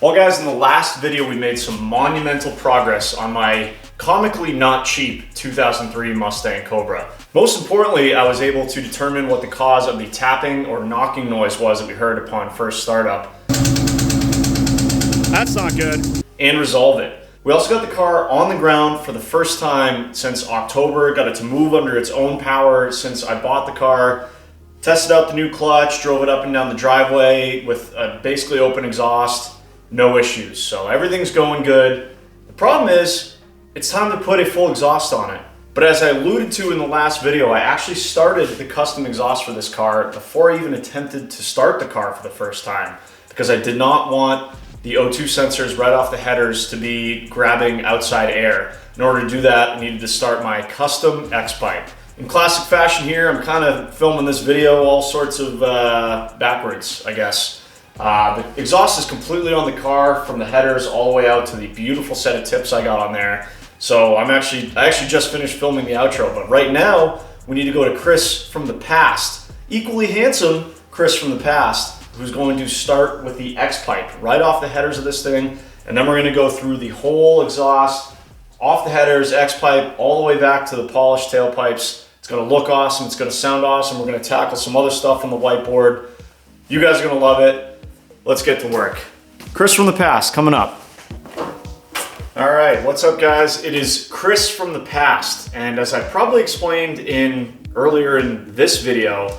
Well guys, in the last video we made some monumental progress on my comically not cheap 2003 Mustang Cobra. Most importantly, I was able to determine what the cause of the tapping or knocking noise was that we heard upon first startup. That's not good. And resolve it. We also got the car on the ground for the first time since October, got it to move under its own power since I bought the car, tested out the new clutch, drove it up and down the driveway with a basically open exhaust. No issues, so everything's going good. The problem is, it's time to put a full exhaust on it. But as I alluded to in the last video, I actually started the custom exhaust for this car before I even attempted to start the car for the first time, because I did not want the O2 sensors right off the headers to be grabbing outside air. In order to do that, I needed to start my custom X-pipe. In classic fashion here, I'm kind of filming this video all sorts of backwards, I guess. The exhaust is completely on the car from the headers all the way out to the beautiful set of tips I got on there. So I actually just finished filming the outro, but right now we need to go to Chris from the past, equally handsome Chris from the past, who's going to start with the X-pipe right off the headers of this thing, and then we're going to go through the whole exhaust, off the headers, X-pipe, all the way back to the polished tailpipes. It's going to look awesome, it's going to sound awesome. We're going to tackle some other stuff on the whiteboard. You guys are going to love it. Let's get to work. Chris from the past coming up. All right, what's up guys? It is Chris from the past, and as I probably explained earlier in this video,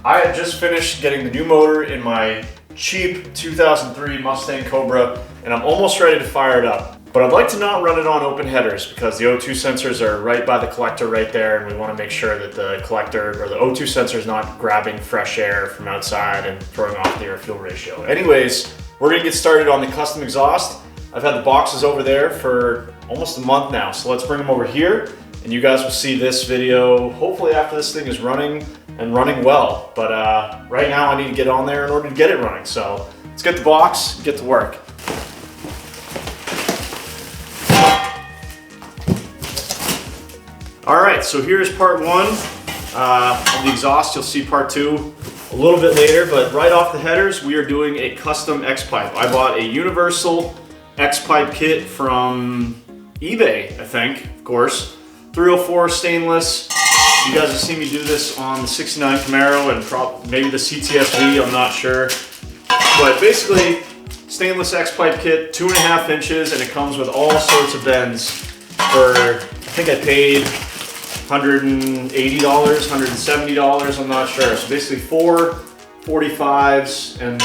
I had just finished getting the new motor in my cheap 2003 Mustang Cobra, and I'm almost ready to fire it up. But I'd like to not run it on open headers because the O2 sensors are right by the collector right there, and we want to make sure that the collector or the O2 sensor is not grabbing fresh air from outside and throwing off the air-fuel ratio. Anyways, we're going to get started on the custom exhaust. I've had the boxes over there for almost a month now, so let's bring them over here, and you guys will see this video hopefully after this thing is running and running well. But right now I need to get on there in order to get it running. So let's get the box and get to work. All right, so here's part one of the exhaust. You'll see part two a little bit later, but right off the headers, we are doing a custom X-pipe. I bought a universal X-pipe kit from eBay, I think, of course. 304 stainless. You guys have seen me do this on the 69 Camaro and maybe the CTSV, I'm not sure. But basically, stainless X-pipe kit, 2.5 inches, and it comes with all sorts of bends for, I think I paid $180, $170, I'm not sure. So basically 4 45s and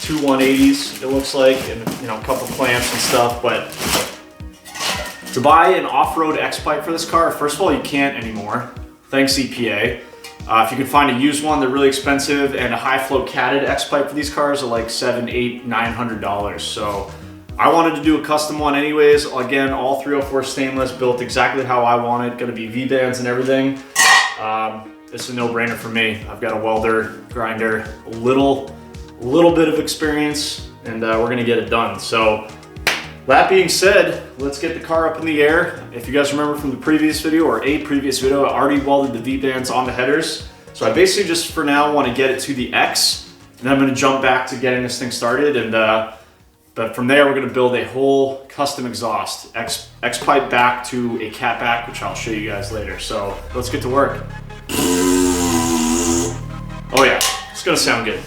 2 180s, it looks like, and a couple clamps and stuff. But to buy an off-road X-pipe for this car, first of all, you can't anymore, thanks EPA. If you can find a used one, they're really expensive, and a high-flow catted X-pipe for these cars are like $700, $800, $900. So I wanted to do a custom one anyways. Again, all 304 stainless, built exactly how I want it. Gonna be V-bands and everything. This is a no-brainer for me. I've got a welder, grinder, a little bit of experience, and we're gonna get it done. So that being said, let's get the car up in the air. If you guys remember from the previous video or a previous video, I already welded the V-bands on the headers. So I basically just for now want to get it to the X, and then I'm gonna jump back to getting this thing started, and but from there, we're going to build a whole custom exhaust, X-pipe back to a catback, which I'll show you guys later. So let's get to work. Oh yeah, it's going to sound good.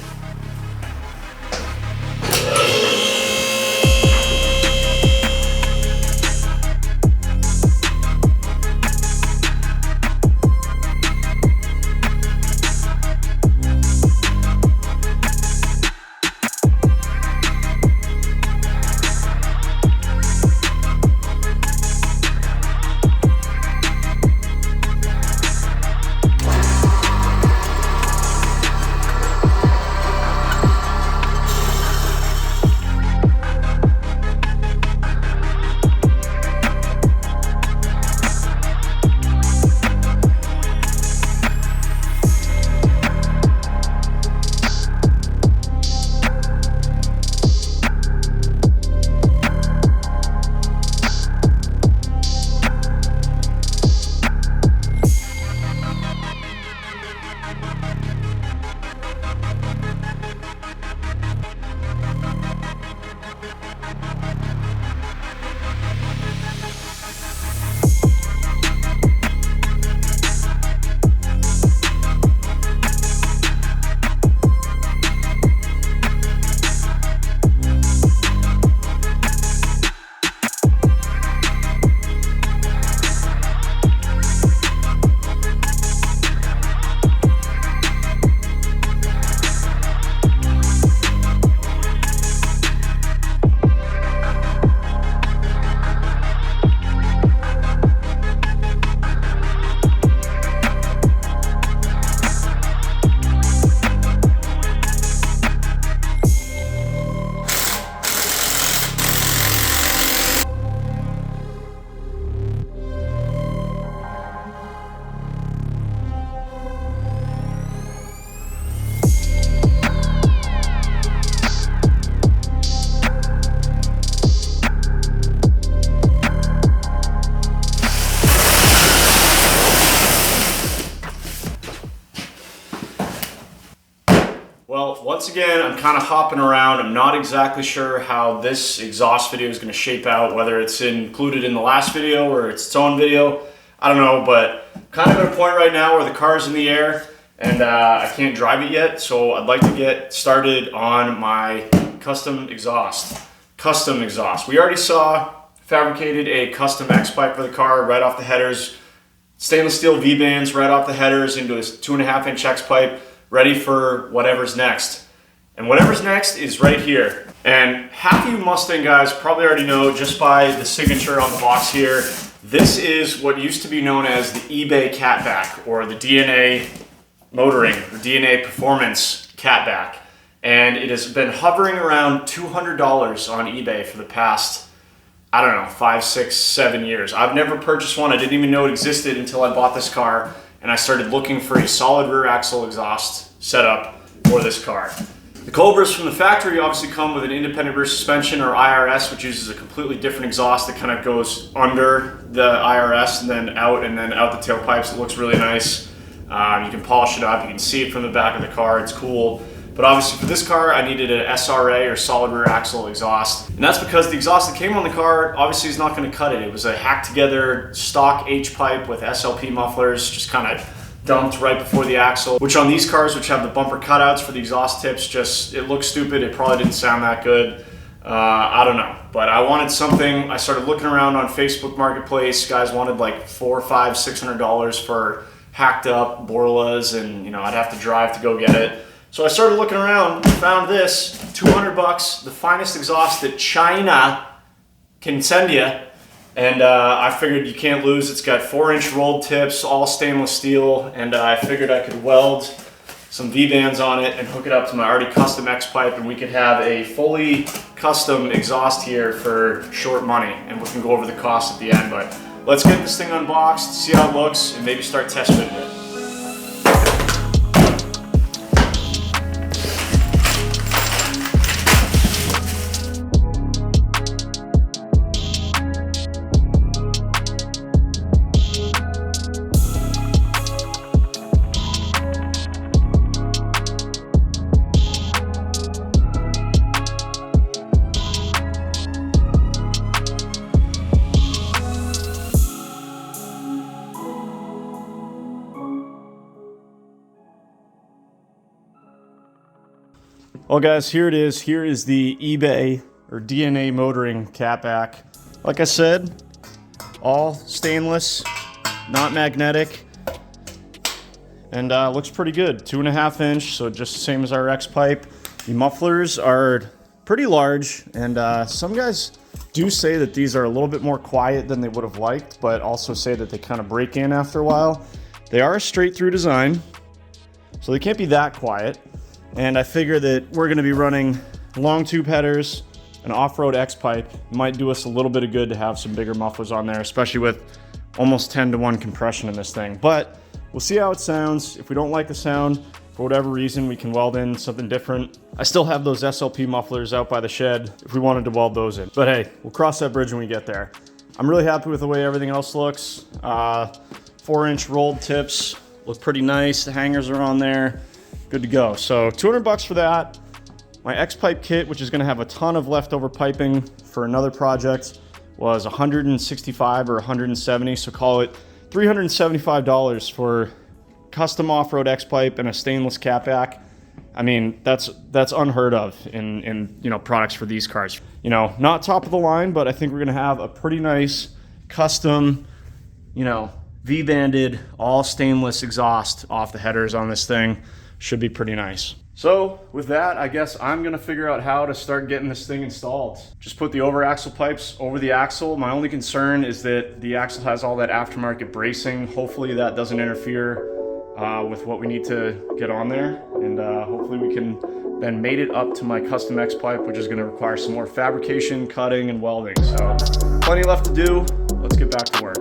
Once again, I'm kind of hopping around. I'm not exactly sure how this exhaust video is going to shape out, whether it's included in the last video or it's its own video. I don't know, but kind of at a point right now where the car's in the air and I can't drive it yet, so I'd like to get started on my custom exhaust. We already fabricated a custom X pipe for the car right off the headers, stainless steel V-bands right off the headers into a 2.5-inch X pipe, ready for whatever's next. And whatever's next is right here. And half of you Mustang guys probably already know just by the signature on the box here, this is what used to be known as the eBay catback, or the DNA motoring, or DNA performance catback. And it has been hovering around $200 on eBay for the past, I don't know, 5, 6, 7 years. I've never purchased one. I didn't even know it existed until I bought this car and I started looking for a solid rear axle exhaust setup for this car. The Cobras from the factory obviously come with an independent rear suspension, or IRS, which uses a completely different exhaust that kind of goes under the IRS and then out the tailpipes. It looks really nice. You can polish it up, you can see it from the back of the car, it's cool. But obviously for this car, I needed an SRA, or solid rear axle exhaust. And that's because the exhaust that came on the car obviously is not going to cut it. It was a hacked together stock H pipe with SLP mufflers, just kind of dumped right before the axle, which on these cars, which have the bumper cutouts for the exhaust tips, it looks stupid. It probably didn't sound that good. I don't know, but I wanted something. I started looking around on Facebook Marketplace. Guys wanted like $400, $500, $600 for hacked up Borlas, and I'd have to drive to go get it. So I started looking around, found this, $200, the finest exhaust that China can send you. And I figured you can't lose. It's got 4-inch rolled tips, all stainless steel. And I figured I could weld some V-bands on it and hook it up to my already custom X pipe, and we could have a fully custom exhaust here for short money. And we can go over the cost at the end, but let's get this thing unboxed, see how it looks, and maybe start test fitting it. Well guys, here it is. Here is the eBay or DNA motoring catback. Like I said, all stainless, not magnetic, and looks pretty good. 2.5-inch, so just the same as our X pipe. The mufflers are pretty large, and some guys do say that these are a little bit more quiet than they would have liked, but also say that they kind of break in after a while. They are a straight through design, so they can't be that quiet. And I figure that we're going to be running long tube headers, an off-road X pipe. It might do us a little bit of good to have some bigger mufflers on there, especially with almost 10-to-1 compression in this thing. But we'll see how it sounds. If we don't like the sound, for whatever reason, we can weld in something different. I still have those SLP mufflers out by the shed if we wanted to weld those in. But hey, we'll cross that bridge when we get there. I'm really happy with the way everything else looks. 4-inch rolled tips look pretty nice. The hangers are on there. Good to go. So $200 for that. My X pipe kit, which is going to have a ton of leftover piping for another project, was $165 or $170. So call it $375 for custom off-road X pipe and a stainless catback. I mean, that's unheard of in products for these cars. Not top of the line, but I think we're going to have a pretty nice custom, V-banded all stainless exhaust off the headers on this thing. Should be pretty nice. So with that, I guess I'm gonna figure out how to start getting this thing installed. Just put the over axle pipes over the axle. My only concern is that the axle has all that aftermarket bracing. Hopefully that doesn't interfere with what we need to get on there. And hopefully we can then mate it up to my custom X pipe, which is gonna require some more fabrication, cutting, and welding. So plenty left to do. Let's get back to work.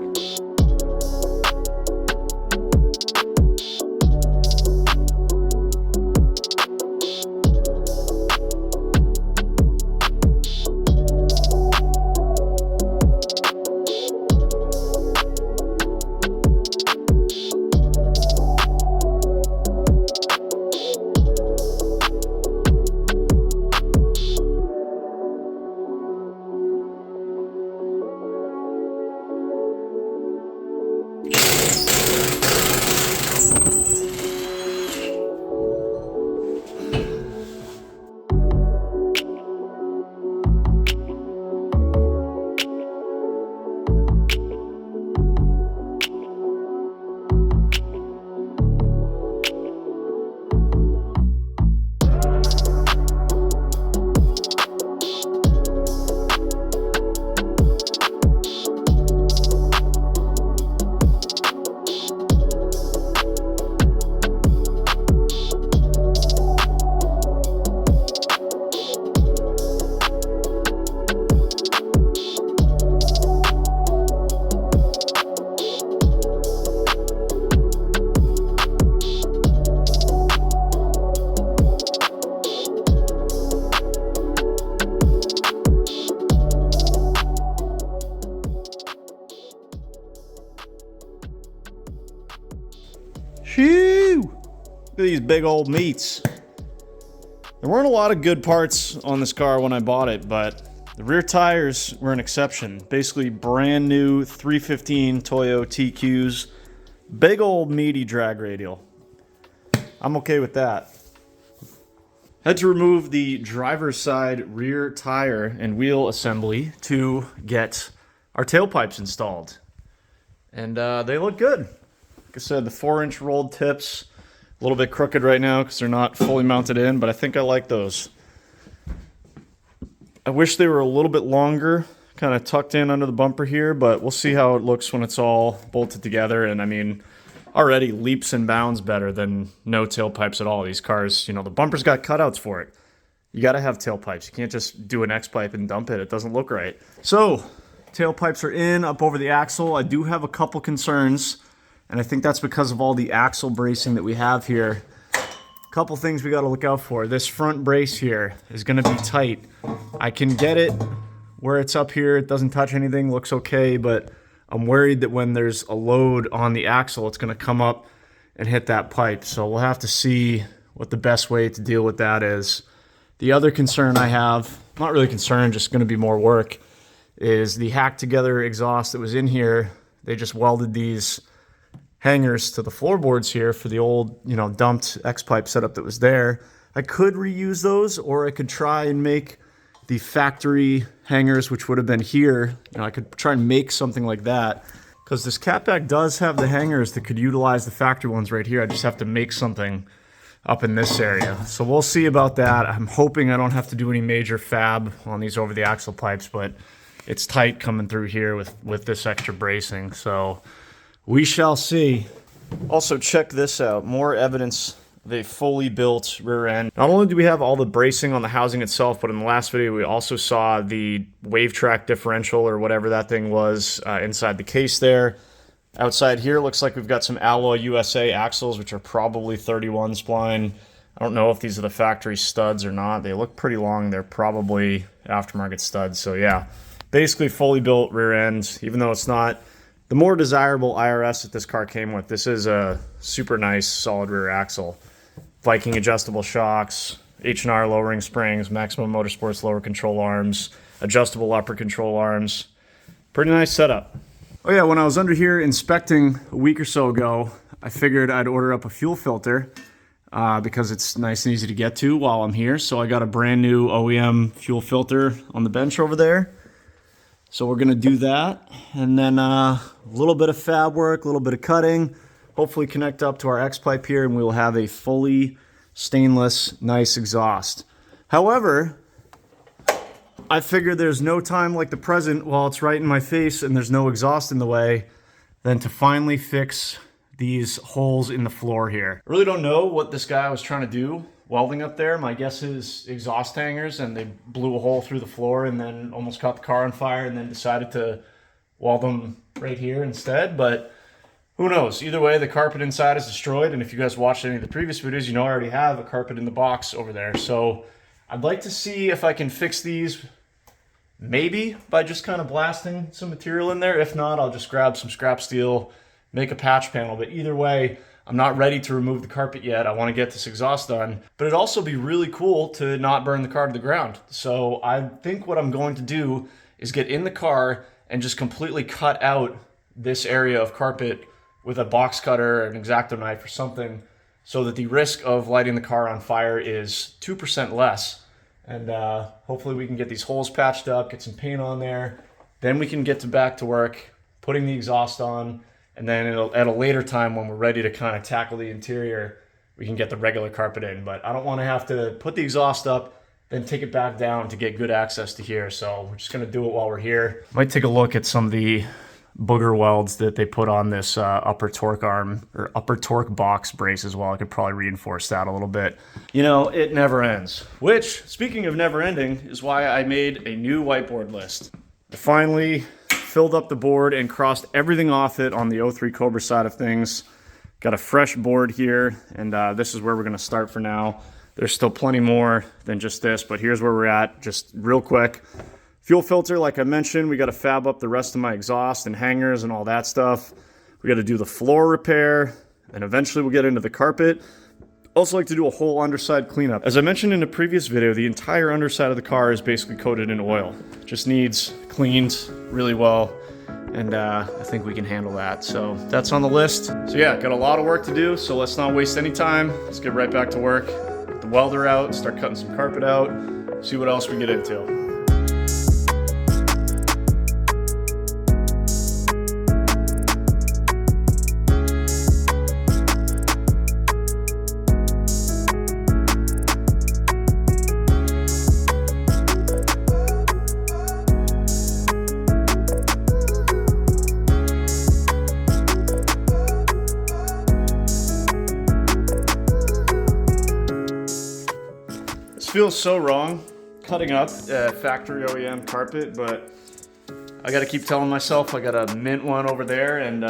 Shoo! Look at these big old meats. There weren't a lot of good parts on this car when I bought it, but the rear tires were an exception. Basically brand new 315 Toyo TQs. Big old meaty drag radial. I'm okay with that. Had to remove the driver's side rear tire and wheel assembly to get our tailpipes installed. And they look good. Like I said, the 4-inch rolled tips, a little bit crooked right now because they're not fully mounted in, but I think I like those. I wish they were a little bit longer, kind of tucked in under the bumper here, but we'll see how it looks when it's all bolted together. And I mean, already leaps and bounds better than no tailpipes at all. These cars, you know, the bumper's got cutouts for it. You got to have tailpipes. You can't just do an X-pipe and dump it. It doesn't look right. So, tailpipes are in, up over the axle. I do have a couple concerns, and I think that's because of all the axle bracing that we have here. A couple things we got to look out for. This front brace here is going to be tight. I can get it where it's up here. It doesn't touch anything, looks okay, but I'm worried that when there's a load on the axle, it's going to come up and hit that pipe. So we'll have to see what the best way to deal with that is. The other concern I have, not really concern, just going to be more work, is the hacked together exhaust that was in here. They just welded these hangers to the floorboards here for the old, you know, dumped X-pipe setup that was there. I could reuse those, or I could try and make the factory hangers, which would have been here. You know, I could try and make something like that, because this catback does have the hangers that could utilize the factory ones right here. I just have to make something up in this area. So we'll see about that. I'm hoping I don't have to do any major fab on these over the axle pipes, but it's tight coming through here with this extra bracing. So we shall see. Also, check this out. More evidence of a fully built rear end. Not only do we have all the bracing on the housing itself, but in the last video we also saw the wave track differential, or whatever that thing was, inside the case there. Outside here looks like we've got some Alloy USA axles, which are probably 31 spline. I don't know if these are the factory studs or not. They look pretty long. They're probably aftermarket studs. So yeah, basically fully built rear end, even though it's not the more desirable IRS that this car came with. This is a super nice solid rear axle. Viking adjustable shocks, H&R lowering springs, Maximum Motorsports lower control arms, adjustable upper control arms. Pretty nice setup. Oh yeah, when I was under here inspecting a week or so ago, I figured I'd order up a fuel filter because it's nice and easy to get to while I'm here. So I got a brand new OEM fuel filter on the bench over there. So we're gonna do that, and then a little bit of fab work, a little bit of cutting, hopefully connect up to our X-pipe here, and we will have a fully stainless, nice exhaust. However, I figured there's no time like the present while it's right in my face and there's no exhaust in the way than to finally fix these holes in the floor here. I really don't know what this guy was trying to do welding up there. My guess is exhaust hangers, and they blew a hole through the floor and then almost caught the car on fire and then decided to weld them right here instead, but who knows? Either way, the carpet inside is destroyed, and if you guys watched any of the previous videos, you know I already have a carpet in the box over there. So I'd like to see if I can fix these, maybe by just kind of blasting some material in there. If not, I'll just grab some scrap steel, make a patch panel. But either way, I'm not ready to remove the carpet yet. I want to get this exhaust done, but it'd also be really cool to not burn the car to the ground. So I think what I'm going to do is get in the car and just completely cut out this area of carpet with a box cutter, an X-Acto knife or something, so that the risk of lighting the car on fire is 2% less. And hopefully we can get these holes patched up, get some paint on there. Then we can get back to work, putting the exhaust on, and then at a later time when we're ready to kind of tackle the interior, we can get the regular carpet in. But I don't want to have to put the exhaust up, then take it back down to get good access to here. So we're just going to do it while we're here. Might take a look at some of the booger welds that they put on this upper torque arm, or upper torque box brace as well. I could probably reinforce that a little bit. You know, it never ends. Which, speaking of never ending, is why I made a new whiteboard list. I finally filled up the board and crossed everything off it on the 03 Cobra side of things. Got a fresh board here, and this is where we're gonna start for now. There's still plenty more than just this, but here's where we're at, just real quick. Fuel filter, like I mentioned, we got to fab up the rest of my exhaust and hangers and all that stuff. We got to do the floor repair. and eventually we'll get into the carpet. Also like to do a whole underside cleanup. As I mentioned in a previous video, the entire underside of the car is basically coated in oil. Just needs cleaned really well, and I think we can handle that. So that's on the list. So yeah, got a lot of work to do, so let's not waste any time. Let's get right back to work. Get the welder out, start cutting some carpet out, see what else we get into. Feels so wrong cutting up factory OEM carpet, but I gotta keep telling myself I gotta mint one over there, and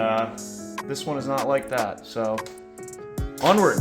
this one is not like that, so onward.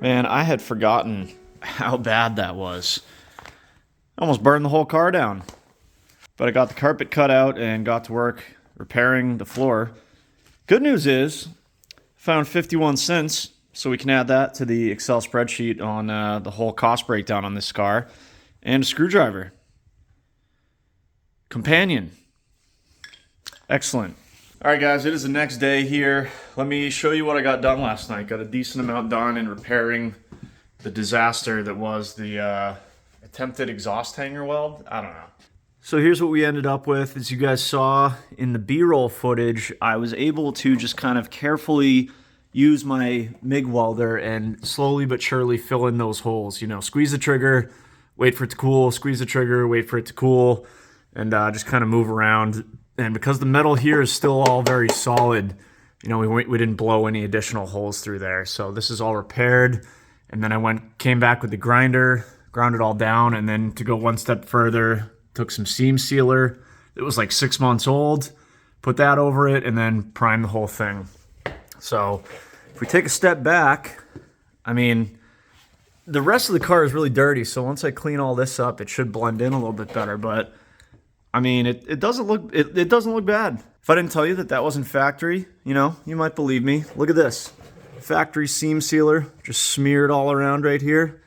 Man, I had forgotten how bad that was. Almost burned the whole car down. But I got the carpet cut out and got to work repairing the floor. Good news is, found 51 cents, so we can add that to the Excel spreadsheet on the whole cost breakdown on this car. And a screwdriver. Companion. Excellent. Alright guys, it is the next day here. Let me show you what I got done last night. Got a decent amount done in repairing the disaster that was the attempted exhaust hanger weld. I don't know. So here's what we ended up with. As you guys saw in the B-roll footage, I was able to just kind of carefully use my MIG welder and slowly but surely fill in those holes. You know, squeeze the trigger, wait for it to cool, squeeze the trigger, wait for it to cool, and just kind of move around. And because the metal here is still all very solid, you know, we didn't blow any additional holes through there. So this is all repaired. And then I came back with the grinder, ground it all down, and then to go one step further, took some seam sealer. It was like 6 months old, put that over it, and then primed the whole thing. So if we take a step back, I mean, the rest of the car is really dirty. So once I clean all this up, it should blend in a little bit better. But I mean, it doesn't look bad. If I didn't tell you that that wasn't factory, you know, you might believe me. Look at this. Factory seam sealer, just smeared all around right here.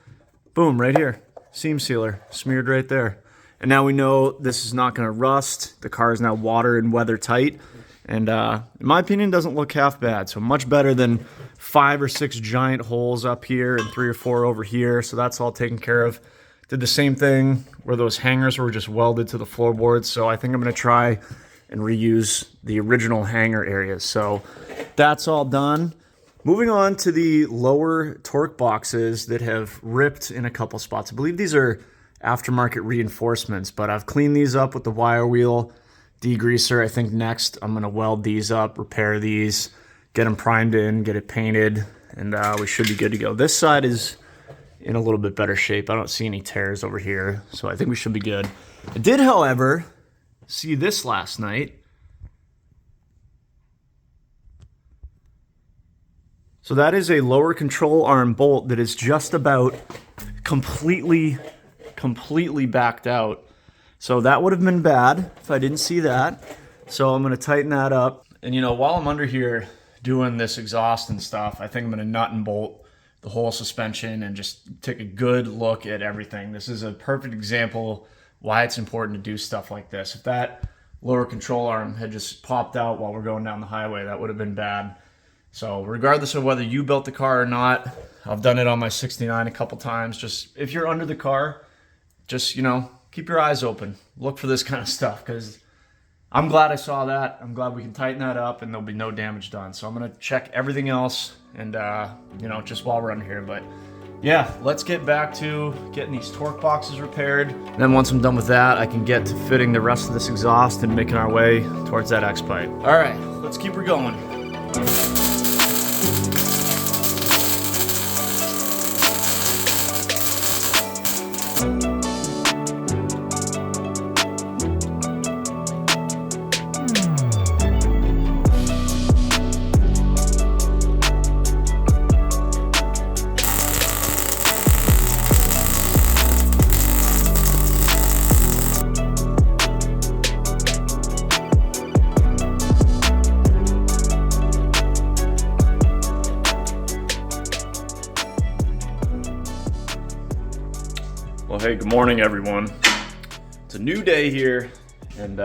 Boom, right here. seam sealer smeared right there. And now we know this is not gonna rust. The car is now water and weather tight. And in my opinion, doesn't look half bad. So much better than 5 or 6 giant holes up here and 3 or 4 over here. So that's all taken care of. Did the same thing where those hangers were just welded to the floorboards. So I think I'm gonna try and reuse the original hanger areas. So that's all done. Moving on to the lower torque boxes that have ripped in a couple spots. I believe these are aftermarket reinforcements, but I've cleaned these up with the wire wheel degreaser. I think next I'm gonna weld these up, repair these, get them primed in, get it painted, and we should be good to go. This side is in a little bit better shape. I don't see any tears over here, so I think we should be good. I did, however, see this last night. So that is a lower control arm bolt that is just about completely backed out. So that would have been bad if I didn't see that. So I'm gonna tighten that up. And you know, while I'm under here doing this exhaust and stuff, I think I'm gonna nut and bolt the whole suspension and just take a good look at everything. This is a perfect example why it's important to do stuff like this. If that lower control arm had just popped out while we're going down the highway, that would have been bad. So regardless of whether you built the car or not, I've done it on my 69 a couple times. Just if you're under the car, just, you know, keep your eyes open. Look for this kind of stuff, because I'm glad I saw that. I'm glad we can tighten that up and there'll be no damage done. So I'm gonna check everything else and, you know, just while we're under here. But yeah, let's get back to getting these torque boxes repaired. And then once I'm done with that, I can get to fitting the rest of this exhaust and making our way towards that X-pipe. All right, let's keep her going. Well, hey, good morning, everyone. It's a new day here and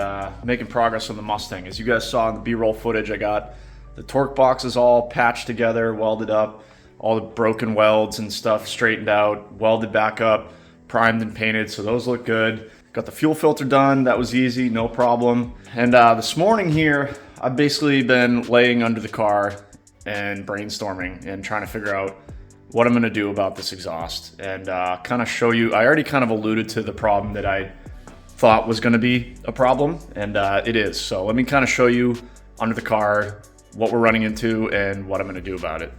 making progress on the Mustang. As you guys saw in the B-roll footage, I got the torque boxes all patched together, welded up, all the broken welds and stuff straightened out, welded back up, primed and painted, so those look good. Got the fuel filter done, that was easy, no problem. And this morning here, I've basically been laying under the car and brainstorming and trying to figure out what I'm gonna do about this exhaust and kind of show you. I already kind of alluded to the problem that I thought was gonna be a problem, and it is. So let me kind of show you under the car what we're running into and what I'm gonna do about it.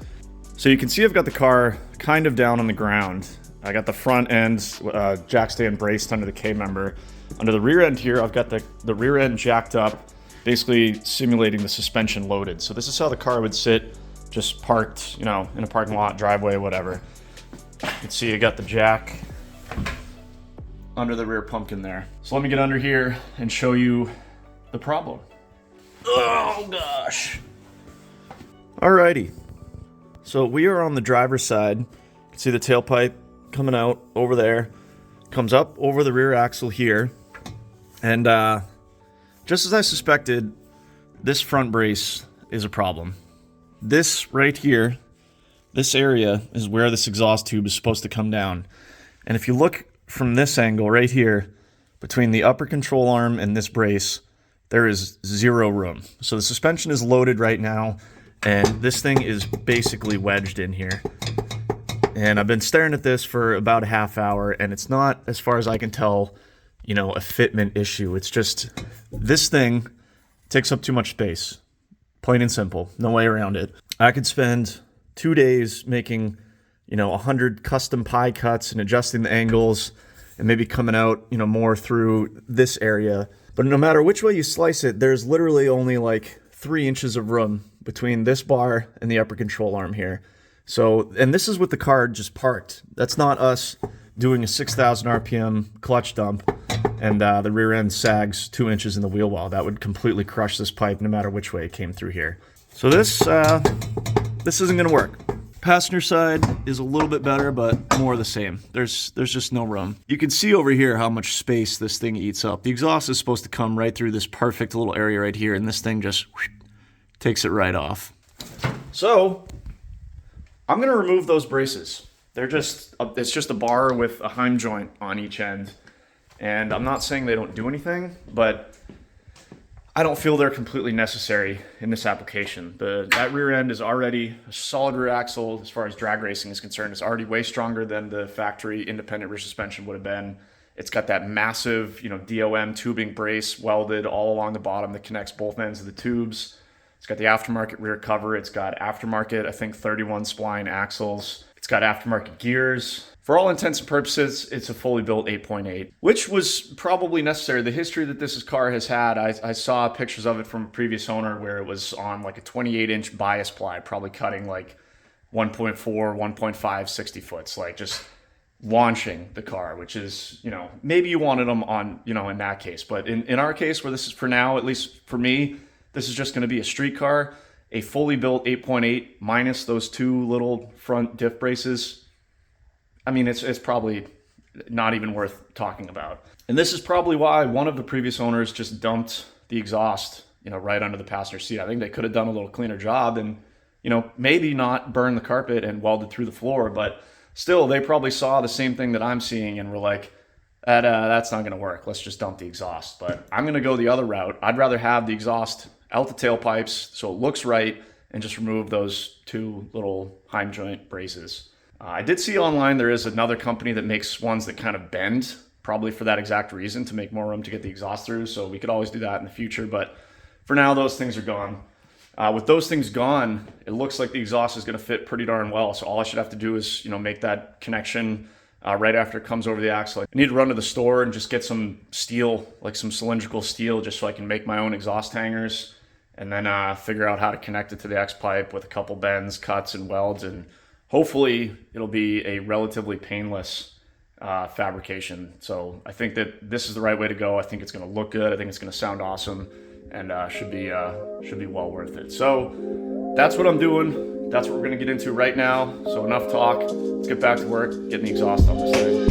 So you can see I've got the car kind of down on the ground. I got the front end jack stand braced under the K-member. Under the rear end here, I've got the rear end jacked up, basically simulating the suspension loaded. So this is how the car would sit, just parked, you know, in a parking lot, driveway, whatever. You can see I got the jack under the rear pumpkin there. So let me get under here and show you the problem. Oh gosh. Alrighty. So we are on the driver's side. You can see the tailpipe coming out over there. Comes up over the rear axle here. And just as I suspected, this front brace is a problem. This right here, this area is where this exhaust tube is supposed to come down. And if you look from this angle right here, between the upper control arm and this brace, there is zero room. So the suspension is loaded right now, and this thing is basically wedged in here. And I've been staring at this for about a half hour, and it's not, as far as I can tell, you know, a fitment issue. It's just, this thing takes up too much space. Plain and simple, no way around it. I could spend 2 days making, you know, 100 custom pie cuts and adjusting the angles and maybe coming out, you know, more through this area. But no matter which way you slice it, there's literally only like 3 inches of room between this bar and the upper control arm here. So, and this is with the car just parked. That's not us doing a 6,000 RPM clutch dump and the rear end sags 2 inches in the wheel well. That would completely crush this pipe no matter which way it came through here. So this isn't gonna work. Passenger side is a little bit better, but more of the same. There's just no room. You can see over here how much space this thing eats up. The exhaust is supposed to come right through this perfect little area right here, and this thing just takes it right off. So I'm gonna remove those braces. It's just a bar with a heim joint on each end. And I'm not saying they don't do anything, but I don't feel they're completely necessary in this application. That rear end is already a solid rear axle as far as drag racing is concerned. It's already way stronger than the factory independent rear suspension would have been. It's got that massive, DOM tubing brace welded all along the bottom that connects both ends of the tubes. It's got the aftermarket rear cover. It's got aftermarket, I think 31 spline axles. It's got aftermarket gears. For all intents and purposes, it's a fully built 8.8, which was probably necessary. The history that this car has had, I saw pictures of it from a previous owner where it was on like a 28-inch bias ply, probably cutting like 1.4, 1.5, 60 foots, like just launching the car, which is, maybe you wanted them on, in that case. But in our case, where this is for now, at least for me, this is just going to be a street car, a fully built 8.8 minus those two little front diff braces. I mean, it's probably not even worth talking about. And this is probably why one of the previous owners just dumped the exhaust, right under the passenger seat. I think they could have done a little cleaner job and, maybe not burn the carpet and welded through the floor, but still, they probably saw the same thing that I'm seeing and were like, that's not going to work. Let's just dump the exhaust. But I'm going to go the other route. I'd rather have the exhaust out the tailpipes so it looks right and just remove those two little heim joint braces. I did see online there is another company that makes ones that kind of bend, probably for that exact reason, to make more room to get the exhaust through. So we could always do that in the future. But for now, those things are gone. With those things gone, it looks like the exhaust is going to fit pretty darn well. So all I should have to do is, make that connection right after it comes over the axle. I need to run to the store and just get some steel, like some cylindrical steel, just so I can make my own exhaust hangers. And then figure out how to connect it to the X-pipe with a couple bends, cuts, and welds. And hopefully it'll be a relatively painless fabrication. So I think that this is the right way to go. I think it's going to look good. I think it's going to sound awesome, and should be well worth it. So that's what I'm doing. That's what we're going to get into right now. So enough talk. Let's get back to work, getting the exhaust on this thing.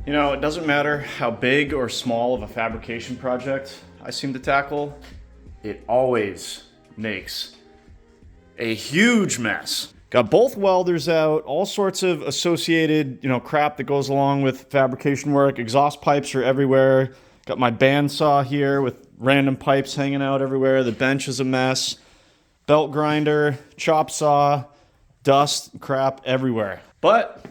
You know, it doesn't matter how big or small of a fabrication project I seem to tackle, it always makes a huge mess. Got both welders out, all sorts of associated, crap that goes along with fabrication work. Exhaust pipes are everywhere. Got my bandsaw here with random pipes hanging out everywhere. The bench is a mess. Belt grinder, chop saw, dust, crap everywhere. But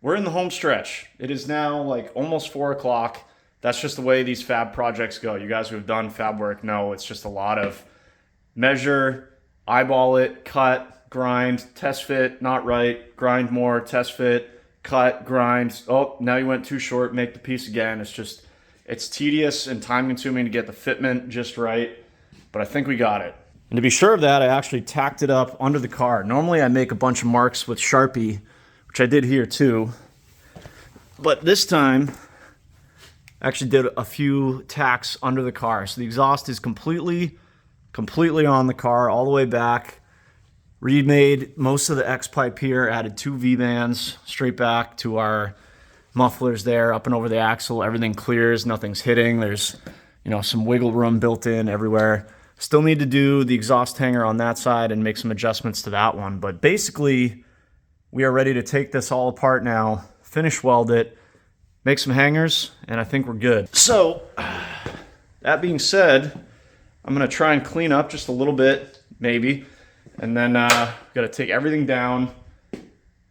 we're in the home stretch. It is now like almost 4 o'clock. That's just the way these fab projects go. You guys who have done fab work know it's just a lot of measure, eyeball it, cut, grind, test fit, not right, grind more, test fit, cut, grind. Oh, now you went too short, make the piece again. It's tedious and time consuming to get the fitment just right, but I think we got it. And to be sure of that, I actually tacked it up under the car. Normally I make a bunch of marks with Sharpie, which I did here too. But this time, I actually did a few tacks under the car. So the exhaust is completely on the car, all the way back. Remade most of the X-pipe here, added 2 V-bands straight back to our mufflers there, up and over the axle. Everything clears, nothing's hitting. There's, some wiggle room built in everywhere. Still need to do the exhaust hanger on that side and make some adjustments to that one. But basically, we are ready to take this all apart now, finish weld it, make some hangers, and I think we're good. So, that being said, I'm gonna try and clean up just a little bit, maybe, and then gotta take everything down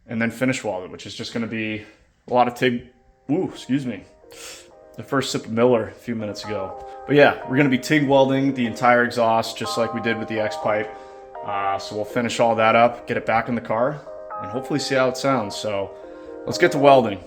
and then finish weld it, which is just gonna be a lot of TIG. Ooh, excuse me. The first sip of Miller a few minutes ago. But yeah, we're gonna be TIG welding the entire exhaust just like we did with the X-pipe. So we'll finish all that up, get it back in the car, and hopefully see how it sounds. So let's get to welding.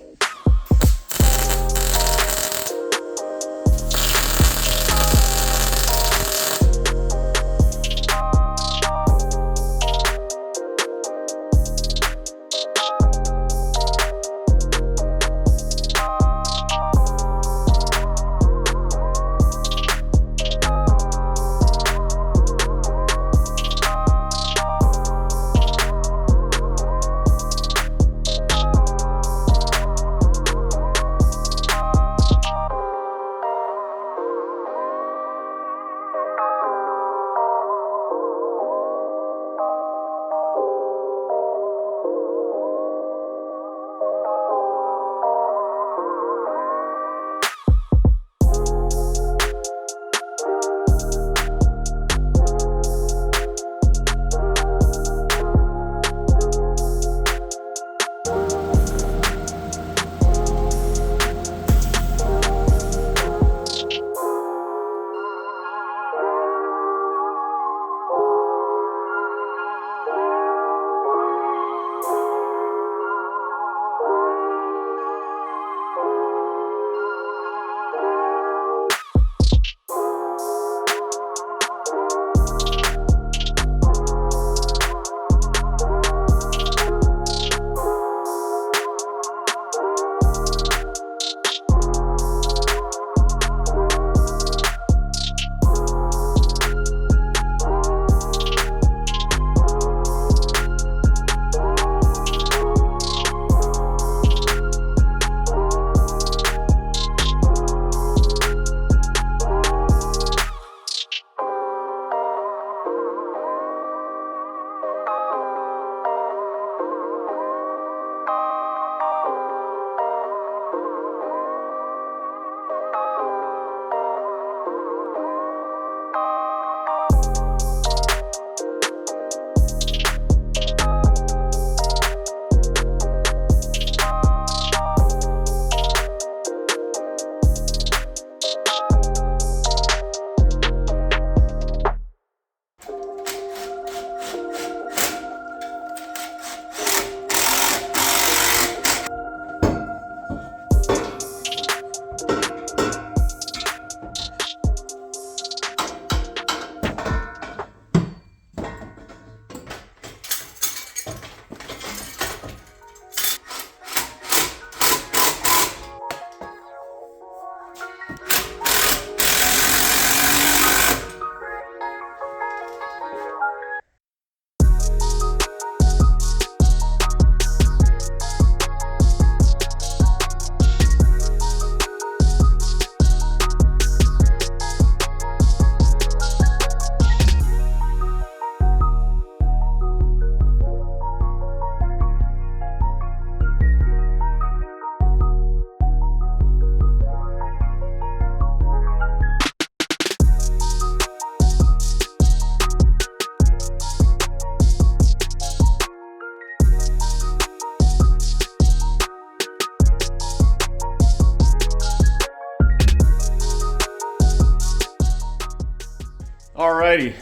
Alrighty,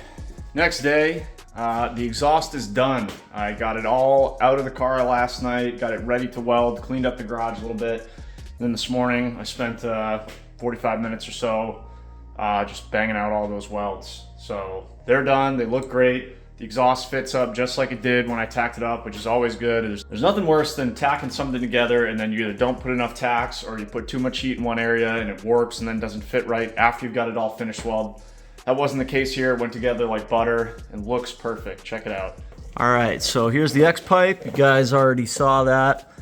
next day, the exhaust is done. I got it all out of the car last night, got it ready to weld, cleaned up the garage a little bit. Then this morning, I spent 45 minutes or so just banging out all those welds. So they're done, they look great. The exhaust fits up just like it did when I tacked it up, which is always good. There's nothing worse than tacking something together and then you either don't put enough tacks or you put too much heat in one area and it works and then doesn't fit right after you've got it all finished weld. That wasn't the case here. It went together like butter and looks perfect. Check it out. All right, so here's the X-pipe. You guys already saw that.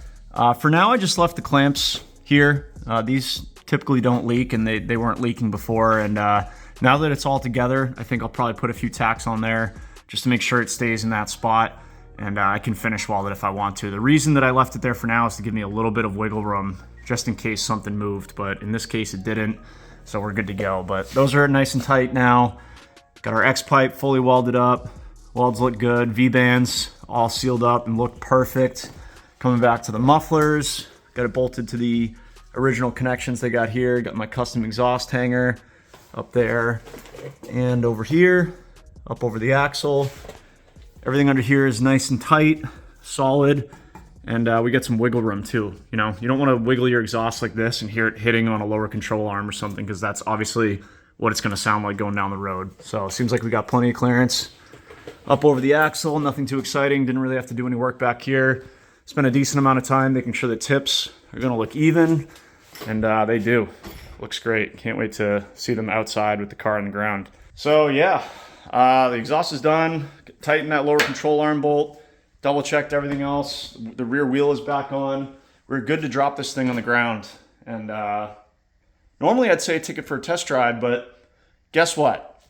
For now, I just left the clamps here. These typically don't leak and they weren't leaking before. And now that it's all together, I think I'll probably put a few tacks on there just to make sure it stays in that spot, and I can finish weld it if I want to. The reason that I left it there for now is to give me a little bit of wiggle room, just in case something moved, but in this case it didn't, so we're good to go. But those are nice and tight now. Got our X-pipe fully welded up. Welds look good. V-bands all sealed up and look perfect. Coming back to the mufflers, got it bolted to the original connections they got here. Got my custom exhaust hanger up there and over here. Up over the axle. Everything under here is nice and tight, solid, and we get some wiggle room too. You know, you don't want to wiggle your exhaust like this and hear it hitting on a lower control arm or something, because that's obviously what it's going to sound like going down the road. So it seems like we got plenty of clearance. Up over the axle, nothing too exciting. Didn't really have to do any work back here. Spent a decent amount of time making sure the tips are going to look even, and they do. Looks great. Can't wait to see them outside with the car on the ground. So yeah. The exhaust is done. Tightened that lower control arm bolt. Double checked everything else. The rear wheel is back on. We're good to drop this thing on the ground. And normally I'd say take it for a test drive, but guess what?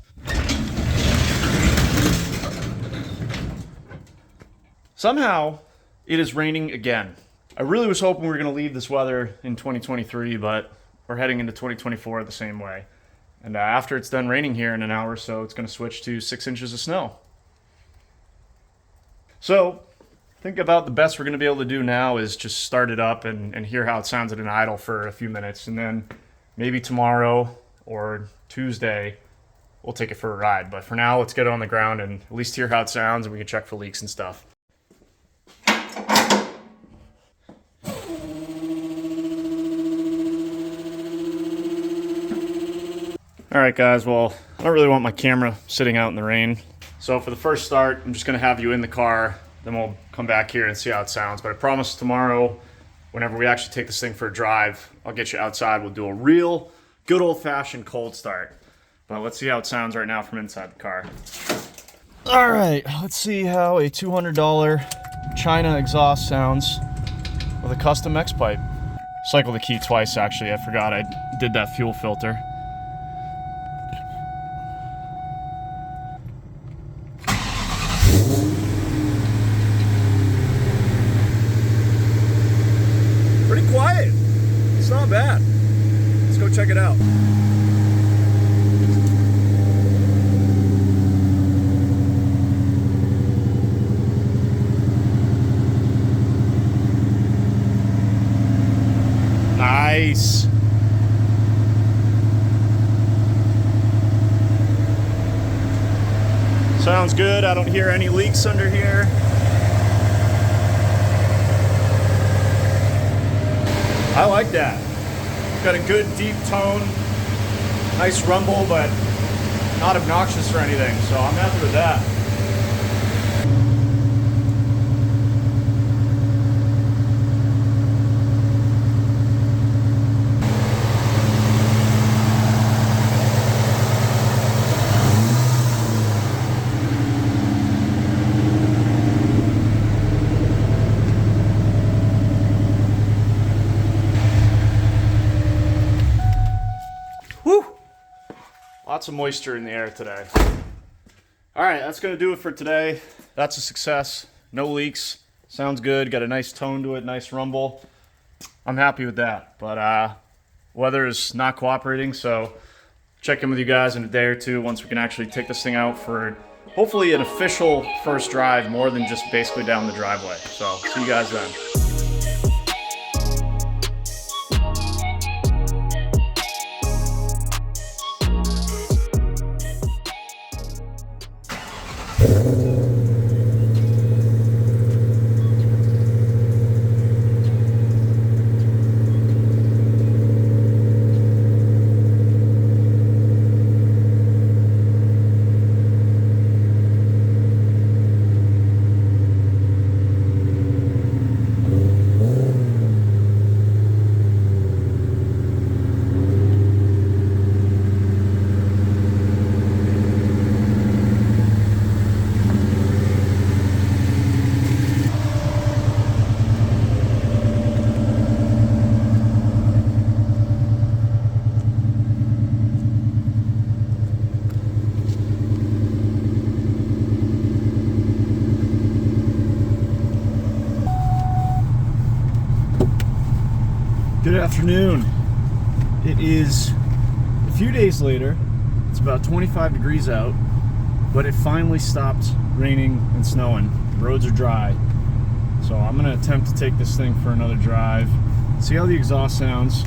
Somehow it is raining again. I really was hoping we were going to leave this weather in 2023, but we're heading into 2024 the same way. And after it's done raining here in an hour or so, it's going to switch to 6 inches of snow. So, think about the best we're going to be able to do now is just start it up and hear how it sounds at an idle for a few minutes. And then maybe tomorrow or Tuesday, we'll take it for a ride. But for now, let's get it on the ground and at least hear how it sounds, and we can check for leaks and stuff. All right, guys, well, I don't really want my camera sitting out in the rain. So for the first start, I'm just gonna have you in the car, then we'll come back here and see how it sounds. But I promise tomorrow, whenever we actually take this thing for a drive, I'll get you outside. We'll do a real good old-fashioned cold start. But let's see how it sounds right now from inside the car. All right, let's see how a $200 China exhaust sounds with a custom X-pipe. Cycle the key twice, actually. I forgot I did that fuel filter. Pretty quiet. It's not bad. Let's go check it out. Nice. Sounds good. I don't hear any leaks under here. I like that. Got a good deep tone, nice rumble, but not obnoxious or anything, so I'm happy with that. Lots of moisture in the air today. All right, that's gonna do it for today. That's a success. No leaks. Sounds good. Got a nice tone to it, nice rumble. I'm happy with that. But weather is not cooperating, so check in with you guys in a day or two once we can actually take this thing out for hopefully an official first drive, more than just basically down the driveway. So see you guys then. Good afternoon. It is a few days later. It's about 25 degrees out, but it finally stopped raining and snowing. The roads are dry. So I'm gonna attempt to take this thing for another drive, see how the exhaust sounds,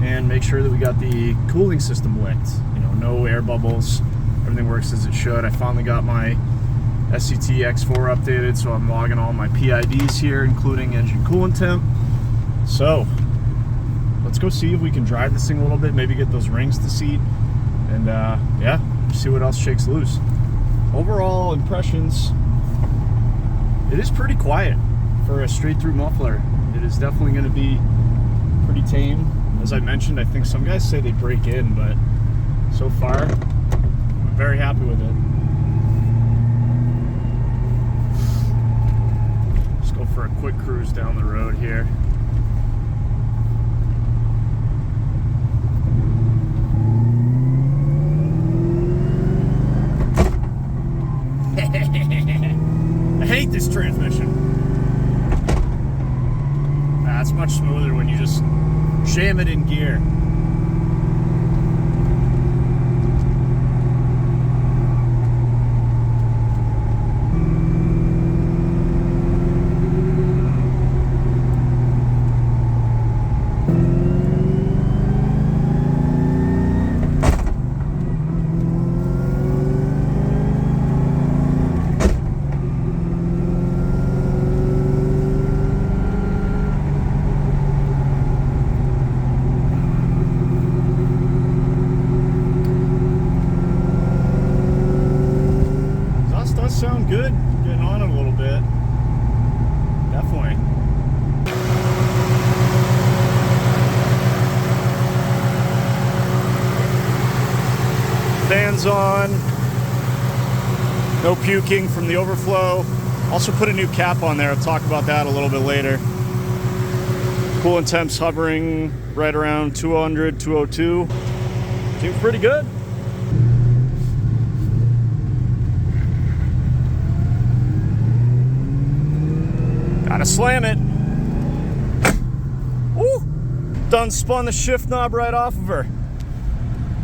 and make sure that we got the cooling system licked. You know, no air bubbles, everything works as it should. I finally got my SVT X4 updated, so I'm logging all my PIDs here, including engine coolant temp. So let's go see if we can drive this thing a little bit, maybe get those rings to seat, and yeah, see what else shakes loose. Overall impressions, it is pretty quiet for a straight through muffler. It is definitely going to be pretty tame. As I mentioned, I think some guys say they break in, but so far I'm very happy with it. Just go for a quick cruise down the road here. I hate this transmission. It's much smoother when you just jam it in gear. Sound good, getting on it a little bit. Definitely. Fans on. No puking from the overflow. Also put a new cap on there. I'll talk about that a little bit later. Coolant temps hovering right around 200, 202. Seems pretty good. Gotta slam it. Woo! Done spun the shift knob right off of her.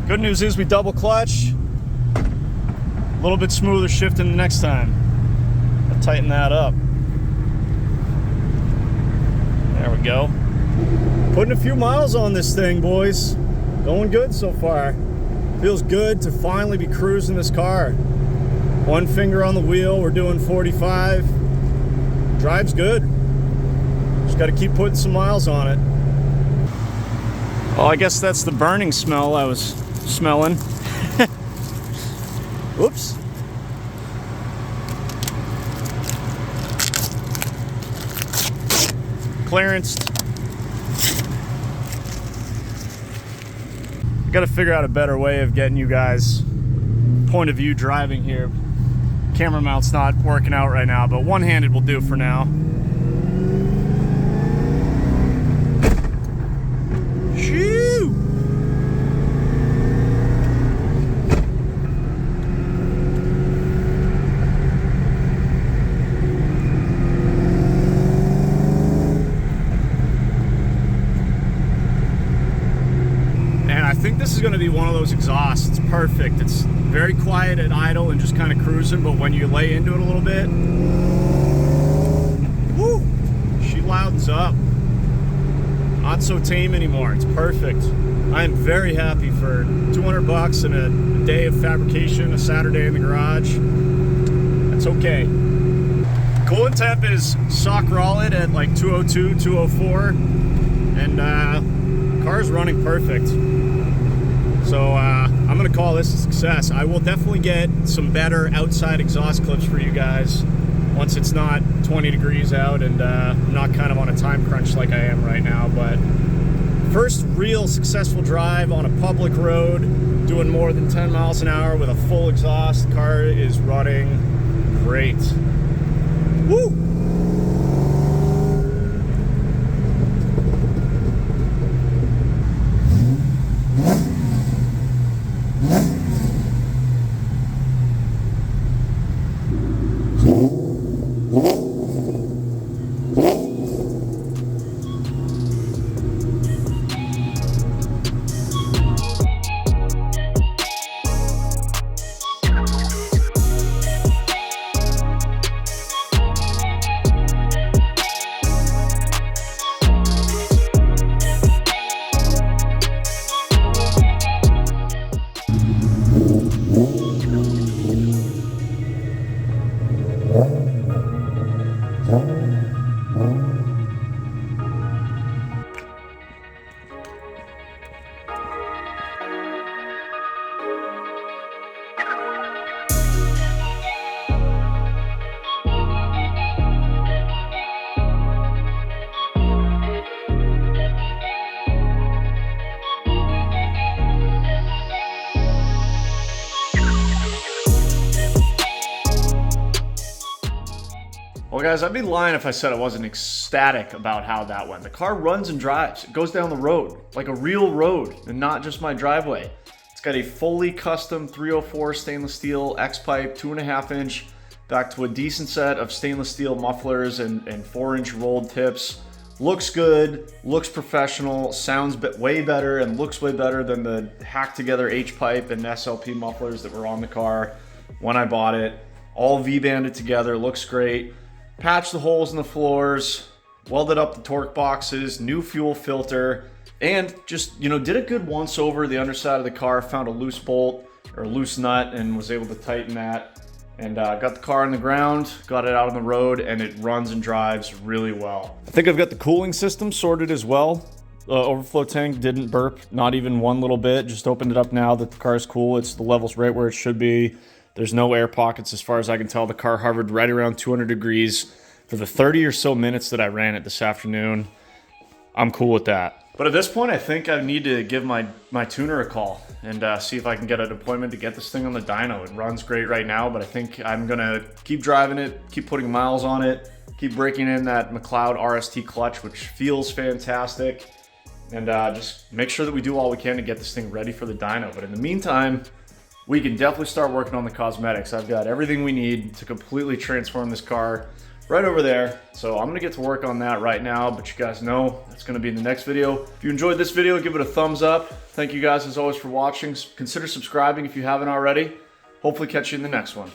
Good news is we double clutch. A little bit smoother shifting the next time. I'll tighten that up. There we go. Putting a few miles on this thing, boys. Going good so far. Feels good to finally be cruising this car. One finger on the wheel, we're doing 45. Drive's good. Just got to keep putting some miles on it. Well, I guess that's the burning smell I was smelling. Oops. Clearanced. I got to figure out a better way of getting you guys point of view driving here. Camera mount's not working out right now, but one-handed will do for now. Shoo! And I think this is going to be one of those exhausts. It's perfect. It's very quiet at idle and just kind of cruising, but when you lay into it a little bit, woo, she loudens up. Not so tame anymore. It's perfect. I am very happy for 200 bucks and a day of fabrication, a Saturday in the garage. That's okay. Coolant temp is sock rolled at like 202, 204, and car's running perfect. So I'm gonna call this a success. I will definitely get some better outside exhaust clips for you guys once it's not 20 degrees out and I'm not kind of on a time crunch like I am right now. But first real successful drive on a public road, doing more than 10 miles an hour with a full exhaust. The car is running great. Woo! Well guys, I'd be lying if I said I wasn't ecstatic about how that went. The car runs and drives. It goes down the road, like a real road, and not just my driveway. It's got a fully custom 304 stainless steel X-pipe, 2.5 inch, back to a decent set of stainless steel mufflers and 4-inch rolled tips. Looks good, looks professional, sounds way better, and looks way better than the hacked together H-pipe and SLP mufflers that were on the car when I bought it. All V-banded together, looks great. Patched the holes in the floors, welded up the torque boxes, new fuel filter, and just, did a good once over the underside of the car, found a loose bolt or a loose nut and was able to tighten that. And got the car on the ground, got it out on the road, and it runs and drives really well. I think I've got the cooling system sorted as well. Overflow tank didn't burp, not even one little bit. Just opened it up now that the car is cool. It's the levels right where it should be. There's no air pockets as far as I can tell. The car hovered right around 200 degrees for the 30 or so minutes that I ran it this afternoon. I'm cool with that. But at this point, I think I need to give my tuner a call and see if I can get an appointment to get this thing on the dyno. It runs great right now, but I think I'm gonna keep driving it, keep putting miles on it, keep breaking in that McLeod RST clutch, which feels fantastic, and just make sure that we do all we can to get this thing ready for the dyno. But in the meantime, we can definitely start working on the cosmetics. I've got everything we need to completely transform this car right over there. So I'm gonna get to work on that right now, but you guys know that's gonna be in the next video. If you enjoyed this video, give it a thumbs up. Thank you guys as always for watching. Consider subscribing if you haven't already. Hopefully catch you in the next one.